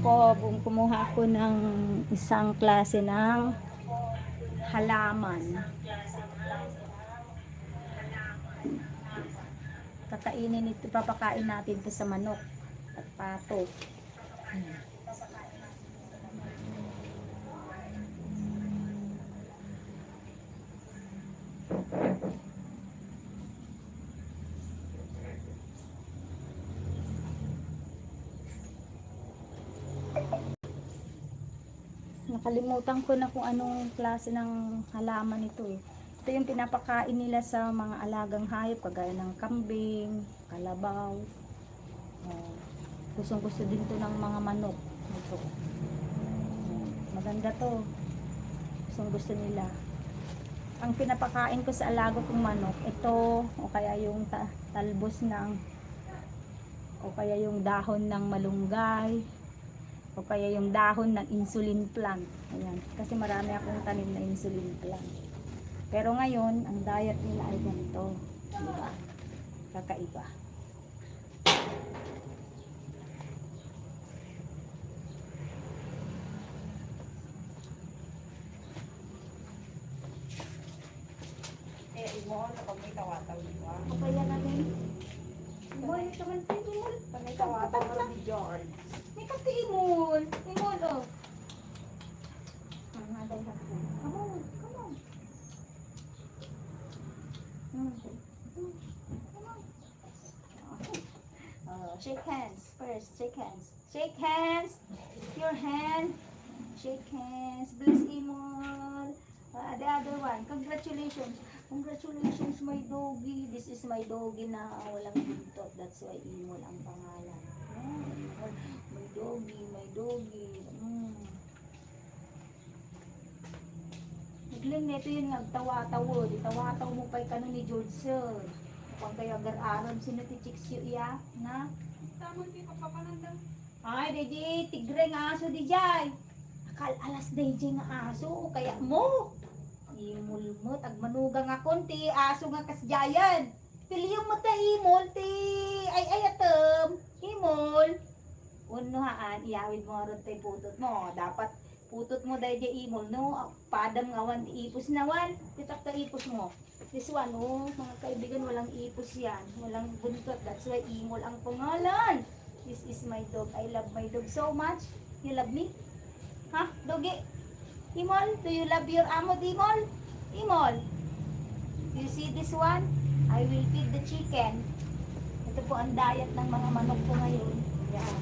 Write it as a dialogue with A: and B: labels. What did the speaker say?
A: Po, kumuha ako ng isang klase ng halaman. Kakainin ito, papakain natin ito sa manok at pato. Nakalimutan ko na kung anong klase ng halaman ito eh. Ito yung pinapakain nila sa mga alagang hayop kagaya ng kambing, kalabaw. Gustong gusto din to ng mga manok. Ito. Maganda to. Gustong gusto nila. Ang pinapakain ko sa alaga kong manok, ito o kaya yung talbos ng o kaya yung dahon ng malunggay. O kaya yung dahon ng insulin plant. Ayan. Kasi marami akong tanim na insulin plant. Pero ngayon, ang diet nila ay ganito. Diba? Kakaiba.
B: Imo, kapag may tawataw dito.
A: O kaya namin. Imol, naman tayo, Imol.
B: Pag may tawataw ni George.
A: May kasi Imol. Imol, oh. Come on, come on. Shake hands first. Shake hands. Shake hands. Your hand. Shake hands. Bless Imol. The other one. Congratulations. Congratulations, my doggy. This is my doggy na walang buntot. That's why Imol ang pangalan. My doggy, my doggy. Nagling neto yun nga, tawa-tawo. Tawa-tawo mo pa'y kanon ni George Sir. Kung kaya gar-aram, sino ti chicks yu iya, na?
B: Tamang di papapanandang.
A: Ay, DJ, tigre nga aso, DJ. Akal alas DJ nga aso, o kaya mo. Imol mo, tagmanugang nga konti, aso nga kasjayan. Piliyong mo ta imol, ti ay atom. Imol. Unuhaan, iyawid mo ron tayo putot mo. Dapat putot mo dahil di imol, no? Padam nga wan, ipos na wan. Titak ta ipos mo. This one, oh, mga kaibigan, walang ipos yan. Walang buntot. That's why imol ang pangalan. This is my dog. I love my dog so much. You love me? Ha? Doggy? Imol? Do you love your amo, Imol? Imol? You see this one? I will feed the chicken. Ito po ang diet ng mga manok ko ngayon. Yan.